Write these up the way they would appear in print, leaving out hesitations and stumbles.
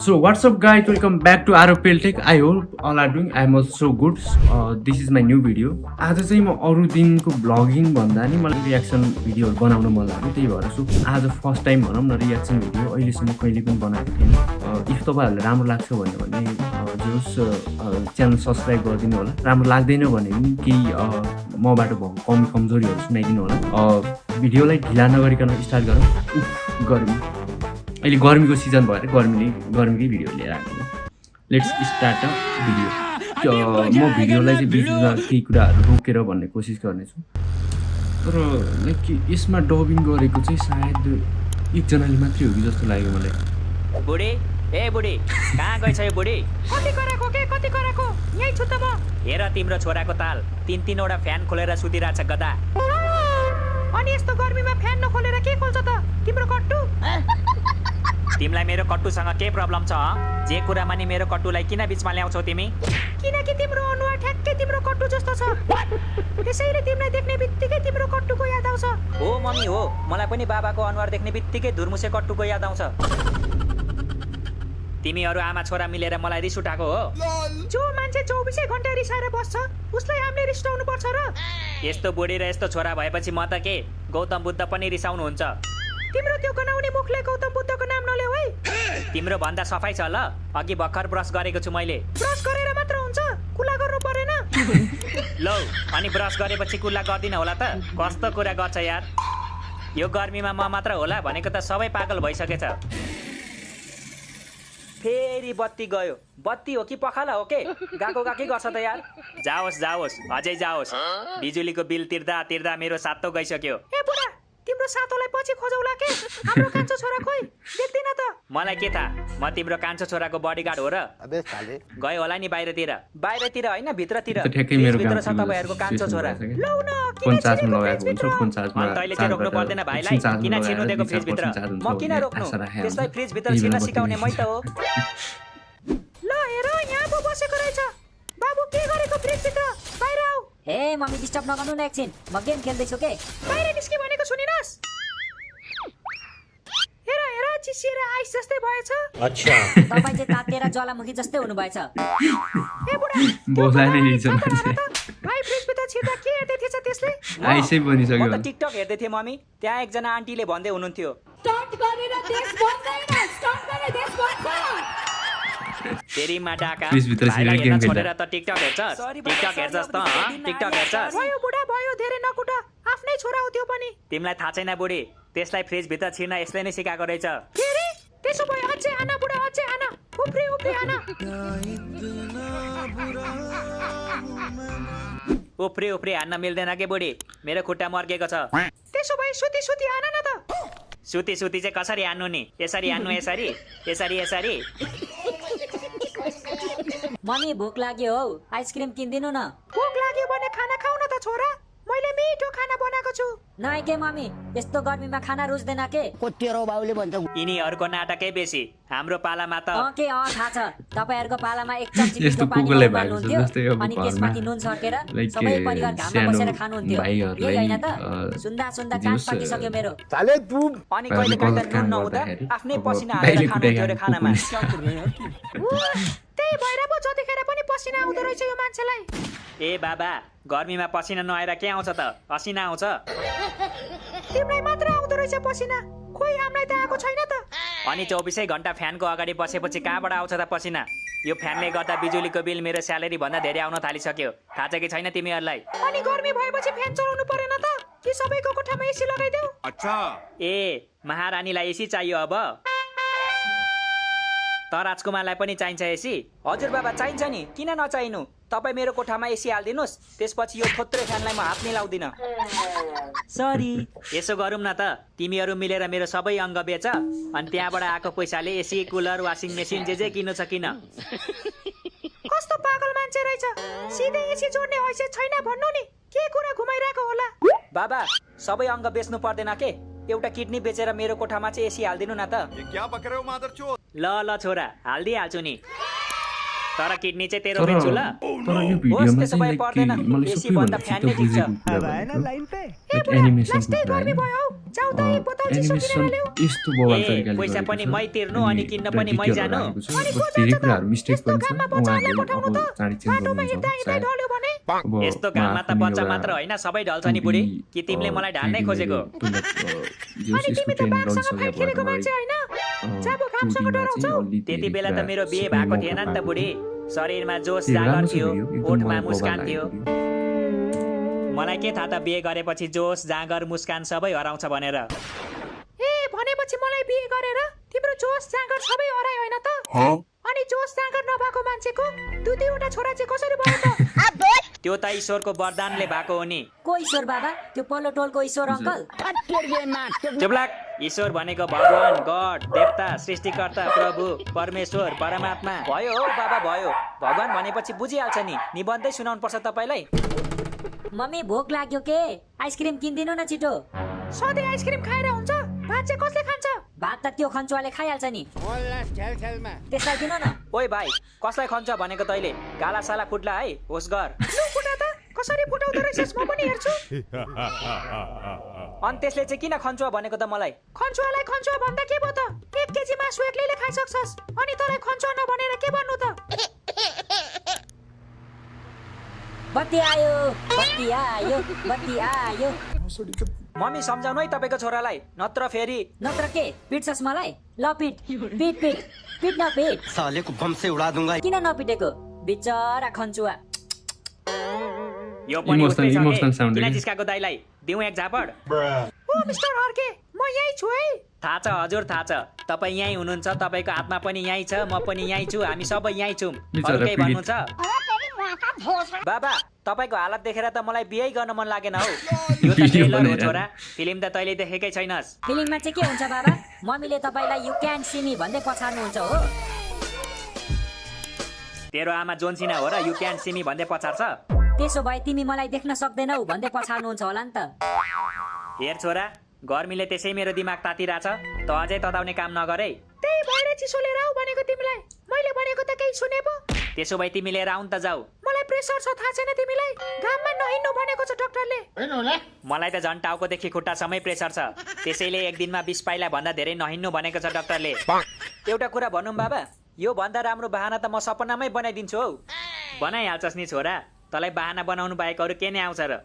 So what's up guys, welcome back to RPL Tech. I hope all are doing. I'm also good. This is my new video. आज चाहिँ म अरु दिनको blogging भन्दा नि मलाई रियाक्सन भिडियोहरु बनाउन मन लाग्यो, त्यही भएर सो आज फर्स्ट टाइम भनौं न रियाक्सन भिडियो अहिलेसम्म कहिले पनि बनाएको थिएन। इफ तपाईहरुलाई राम्रो लाग्छ भने जस च्यानल सब्स्क्राइब गरिदिनु होला। राम्रो लाग्दैन भने पनि केही मबाट भएको कमी कमजोरीहरु सुनाइदिनु होला। भिडियोलाई ढिला नगरिकन स्टार्ट गरौँ। गर्मी अहिले गर्मीको सिजन भएर गर्मीकै भिडियो लिएर आएको। Let's start the video. म भिडियोलाई चाहिँ बिचमा केही कुराहरु रोकेर भन्ने कोसिस गर्नेछु, तर लाइक यसमा डबिङ गरेको चाहिँ सायद एकजनाले मात्रै हो कि जस्तो लाग्यो मलाई। बुढी ए बुढी कहाँ गइछ यो बुढी? कति कराको यही छु त म। हेर तिम्रो छोराको ताल, तीनवटा फ्यान खोलेर सुतिरहेछ गदा। अनि यस्तो गर्मीमा फ्यान नखोलेर के खोल्छ त तिम्रो कट्टु? तिमीलाई मेरो कट्टुसँग के प्रब्लम छ? जे कुरामा नि मेरो कट्टुलाई किन बीचमा ल्याउँछौ तिमी? किनकि तिम्रो अनुहार ठ्याक्कै तिम्रो कट्टु जस्तो छ, त्यसैले तिमीलाई देख्ने बित्तिकै तिम्रो कट्टुको याद आउँछ। हो मम्मी हो, मलाई पनि बाबाको अनुहार देख्ने बित्तिकै धुर्मुसे कट्टुको याद आउँछ। तिमीहरू आमा छोरा मिलेर मलाई रिस उठाएको हो। जो मान्छे 24 घण्टा रिसाएर बस्छ उसलाई हामीले रिसाउनु पर्छ र? यस्तो बुढी र यस्तो छोरा भएपछि म त के गौतम बुद्ध पनि रिसाउनुहुन्छ। तिम्रो त्यो गनाउने मुखले गौतम बुद्धको नाम नल्याऊ है। तिम्रो भन्दा सफाइ छ ल? अघि भर्खर ब्रस गरेको छु मैले। ब्रस गरेर मात्र हुन्छ, कुला गर्नु परेन। लौ अनि ब्रस गरेपछि कुल्ला गर्दिन होला त? कस्तो कुरा गर्छ यार। यो गर्मीमा म मात्र होला भनेको त सबै पागल भइसकेछ। फेरि बत्ती गयो। बत्ती हो कि पखाला हो के? गएकै गर्छ त यार। जाओस् अझै जाओस्। बिजुलीको बिल तिर्दा मेरो सातो गइसक्यो। ए बुढा, तिम्रो सातोलाई पछि खोजौला के? हाम्रो कान्छो छोरा खोइ देख्दिन त। मलाई के थाहा, म तिम्रो कान्छो छोराको बडीगार्ड हो र? अबे साले गयो होला नि बाहिरतिर हैन भित्रतिर। ठ्याक्कै मेरो भित्र छ तपाईहरुको कान्छो छोरा। लौ न, फोन चार्जमा लगाएको हुन्छ, फोन चार्जमा अनि तैले चाहिँ रोक्नु पर्दैन भाइलाई। किन छिर्नु दिएको फ्रिज भित्र? म किन रोक्नु? त्यसलाई फ्रिज भित्र छिर्न सिकाउने मै त हो। ल हेर, यहाँ पो बसेको रहेछ। बाबु के गरेको फ्रिज भित्र? बाहिर आऊ। हे मम्मी डिस्टर्ब नगर्नु न एकछिन, म गेम खेल्दै छु के। बाहिर निस्के भनेको सुनिनस्? हेर चिसिएर आइस जस्तै भएछ। अच्छा तपाई चाहिँ तातेर ज्वालामुखी जस्तै हुनु भएछ। ए बुढा, बोलाइ नै लिन्छ मान्छे। भाइ फ्रिज भित्र छिर्दा के हेर्दै थिएछ त्यसले? आइसै बनिसक्यो। म त टिकटक हेर्दै थिएँ मम्मी। त्यहाँ एकजना आन्टीले भन्दै हुनुहुन्थ्यो, स्टार्ट गरेर देश बन्दैन, स्टार्ट गरेर देश बन्छ। तेरीमा डाका फ्रिज भित्र छिरेर गेम खेल्दा। छोडेर त टिकटक हेर्छस्? टिकटक हेर्छस् त? टिकटक हेर्छस्? भयो बुढा भयो, धेरै नकुट। आफ्नै छोरा हो त्यो पनि। तिमीलाई थाहा छैन बुढी, त्यसलाई फ्रिज भित्र छिर्न यसले नै सिकाएको रहेछ। के रे? त्यसो भए अझै आना बुढा, अझै आना। उफ्री आना। उफ्री हान्न मिल्दैन के बुढी, मेरो खुट्टा मर्केको छ। त्यसो भए सुती आना न त। सुती चाहिँ कसरी हान्नु नि? यसरी हान्नु, यसरी। मम्मी भोक लाग्यो हौ, आइसक्रिम किन्दिनु न। भोक लाग्यो भने खाना खाऊ न त छोरा, मैले मिठो खाना बनाएको छु। नाइ के मम्मी, यस्तो गर्मीमा खाना रुच्दैन के। तेरो बाउले भन्छ यिनीहरूको नाटकै बेसी। हाम्रो पालामा त थाहा छ। तपाईहरुको पालामा एक चम्ची यस्तो मिठो पानी कुकुरले उमाल्नुहुन्थ्यो, भएको जस्तै अब अनि त्यसमाथि नुन सकेर लाइक सबै परिवार घाममा सानो बसेर खानुहुन्थ्यो। भाइहरूलाई, यही हैन त? सुन्दा कान पाकिसक्यो मेरो। साले तू अनि कहिले काहीँ त नुन नहुँदा आफ्नै पसिना हालेर खानुहुन्थ्यो रे खानामा। त्यही भएर पो जतिखेर पनि पसिना आउँदो रहेछ यो मान्छेलाई। ए बाबा, गर्मीमा पसिना नआएर के आउँछ त? असिना आउँछ। तिमीलाई मात्र आउँदो रहेछ पसिना, खोइ हामीलाई त आएको छैन त। अनि 24 घण्टा फ्यानको अगाडि बसेपछि कहाँबाट आउँछ त पसिना? यो फ्यानले गर्दा बिजुलीको बिल मेरो स्यालेरी भन्दा धेरै आउन थालिसक्यो। थाहा छ कि छैन तिमीहरूलाई? अनि गर्मी भएपछि फ्यान चलाउनु परेन त? कि सबैको कोठामा एसी लगाइदेऊ? अच्छा ए महारानीलाई एसी चाहियो अब? त राजकुमारलाई पनि चाहिन्छ एसी? हजुर बाबा चाहिन्छ नि, किन नचाहिनु? तपाईँ मेरो कोठामा एसी हालिदिनुहोस्, त्यसपछि यो थोत्रे फ्यानलाई म हात मिलाउँदिन। सरी। यसो गरौँ न त, तिमीहरू मिलेर मेरो सबै अङ्ग बेच, अनि त्यहाँबाट आएको पैसाले एसी, कुलर, वासिङ मेसिन जे किन्नु छ किन। कस्तो पागल मान्छे रहेछ, सिधै एसी जोड्ने हैसियत छैन भन्नु नि। के कुरा घुमाइरहेको होला? बाबा सबै अङ्ग बेच्नु पर्दैन के? एउटा किडनी बेचेर मेरो कोठामा चाहिँ एसी हालिदिनु न त। ये क्या बक रहे हो मादरचोद? ल छोरा, हालिदिइहाल्छु नि। तर किडनी चाहिँ तेरो बेच्छु ल। तर यो होस् भिडियोमा त्यसो भए चाहिँ पर्दैन, मलाई एसी सबैभन्दा भन्दा फ्यान नै छिटो ठिक छ। बुझेको कुरा भनेको एनिमेसनको कुरा गर्मी होइन भयो हौ जाऊ त एक बोतल चिसो एनिमेसन किनेर ल्याऊ यस्तो बवाल ए, तरिकाले पैसा गरेको पनि छ, मै तिर्नु अनि अनि किन्न पनि मै डिटेलहरू जानु। राखेको छ। अनि अब को धेरै जान्छ त? कुराहरू मिस्टेक यस्तो पनि छ घाममा बच्चाहरूलाई उहाँहरूले पठाउनु अब त चाँडै चेन्ज बाटोमा गर्नुहुन्छ हिँड्दा हिँड्दै सायद। ढल्यो भने अब यस्तो म घाममा त आफ्नो बच्चा एउटा मात्र होइन सबै ढल्छ नि बुढी कि तिमीले मलाई ढाल्नै खोजेको अनि तिमी त बाघसँग फाइट खेलेको मान्छे होइन जब घामसँग डराउँछौ त्यति बेला त मेरो बिहे भएको थिएन नि त बुढी शरीरमा जोस जागर थियो ओठमा मुस्कान थियो मलाई के थाहा त बिहे गरेपछि जोस जाँगर मुस्कान सबै हराउँछ भनेर ए भनेपछि मलाई बिहे गरेर तिम्रो जोस जाँगर सबै हरायो होइन त अनि जोस जाँगर नभएको मान्छेको दुईवटा छोरा चाहिँ कसरी भयो त त्यो त ईश्वरको वरदानले भएको हो नि को ईश्वर बाबा त्यो पल्लो टोलको ईश्वर अङ्कल चुप्लाक ईश्वर भनेको भगवान गड देवता सृष्टिकर्ता प्रभु परमेश्वर परमात्मा भयो हो बाबा भयो भगवान भनेपछि बुझिहाल्छ नि निबन्धै सुनाउनु पर्छ तपाईँलाई मम्मी भोक लाग्यो के आइसक्रिम किनिदिनु न छिटो सधैँ आइसक्रिम खाएर हुन्छ भात चाहिँ कसले खान्छ भात त त्यो खन्चुवाले खाइहाल्छ नि त्यसलाई दिनु न ओइ भाइ कसलाई खन्छ भनेको तैँले गाला साला फुट्ला है होस् गर लु फुटा त कसरी फुटाउँदो रहेछस् म पनि हेर्छु अनि त्यसले चाहिँ किन खन्छुवा भनेको त मलाई खन्चुवालाई खन्चुवा भन्दा के भयो त 1 केजी मासु एक्लैले खाइसक्छस् अनि तँलाई खन्चुवा नभनेर के भन्नु त बत्ती आयो बत्ती आयो बत्ती आयो मम्मी सम्झाउनु है तपाईँको छोरालाई नत्र फेरि नत्र के पिट्छस् मलाई ल पिट पिट पिट पिट न पिट साले को बम से उड़ा दूंगा। किन नपिटेको बिचरा खन्चुवा यो पनि उस्तै छ इमोसनल के? साउन्ड किन है। जिस्काको दाइलाई दिउँ एक झापड ओ मिस्टर हर्के म यही छु है थाहा छ हजुर थाहा छ तपाईँ यहीँ हुनुहुन्छ तपाईँको आत्मा पनि यहीँ छ म पनि यहीँ छु हामी सबै यहीँ छौँ बिचरा अरू केही भन्नु पीडित। छ बाबा तपाईँको हालत देखेर त मलाई बिहे गर्न मन लागेन हौ यो त भिडियो ट्रेलर हो बनाएर। छोरा फिल्म त तैँले देखेकै छैनस् फिलिङमा चाहिँ के हुन्छ बाबा मम्मीले तपाईँलाई यु क्यान सी मी भन्दै पछाड्नुहुन्छ हो तेरो आमा जोन्सिना हो र यु क्यान सिमी भन्दै पछाड्छ त्यसो भए तिमी मलाई देख्न सक्दैनौ भन्दै पछाड्नुहुन्छ होला नि त हेर छोरा गर्मीले त्यसै मेरो दिमाग तातिरहेछ त अझै तताउने काम नगरे त्यही भएर चिसो लिएर आऊ भनेको तिमीलाई मैले भनेको त केही सुने पो त्यसो भए तिमी लिएर आउन त जाऊ मलाई प्रेसर छ थाहा छैन तिमीलाई घाममा नहिँड्नु भनेको छ डाक्टरले मलाई त झन् टाउकोदेखि खुट्टासम्मै प्रेसर छ त्यसैले एक दिनमा 20 पाइला भन्दा धेरै नहिँड्नु भनेको छ डाक्टरले एउटा कुरा भनौँ बाबा यो भन्दा राम्रो बहाना त म सपनामै बनाइदिन्छु हौ बनाइहाल्छस् नि छोरा तँलाई बहाना बनाउनु बाहेक अरू के नै आउँछ र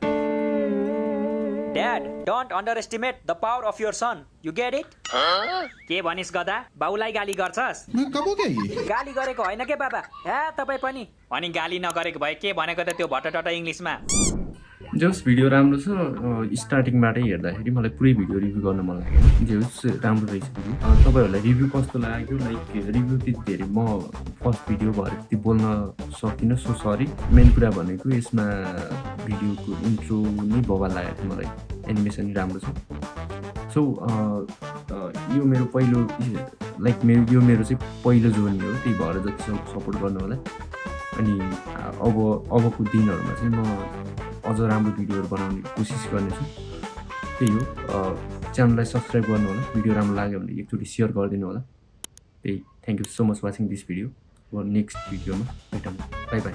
dad don't underestimate the power of your son you get it के भनिस् गदा बाउलाई गाली गर्छस् गाली गरेको होइन के बाबा हे तपाईँ पनि अनि गाली नगरेको भए के भनेको त त्यो भटटट इङ्ग्लिसमा जस भिडियो राम्रो छ स्टार्टिङबाटै हेर्दाखेरि मलाई पुरै भिडियो रिभ्यू गर्न मन लाग्यो जे होस् राम्रो रहेछ भिडियो तपाईँहरूलाई रिभ्यू कस्तो लाग्यो लाइक रिभ्यू त्यति धेरै म फर्स्ट भिडियो भएर त्यति बोल्न सकिनँ सो सरी मेन कुरा भनेको यसमा भिडियोको इन्ट्रो नै बवाल लागेको थियो मलाई एनिमेसन राम्रो छ सो यो मेरो पहिलो लाइक यो मेरो चाहिँ पहिलो जोर्नी हो त्यही भएर जति सपोर्ट गर्नु होला अनि अबको दिनहरूमा चाहिँ म अझ राम्रो भिडियोहरू बनाउने कोसिस गर्नेछु त्यही हो च्यानललाई सब्सक्राइब गर्नु होला भिडियो राम्रो लाग्यो भने एकचोटि सेयर गरिदिनु होला त्यही thank you so much watching this video next भिडियोमा भेटौँ बाई बाई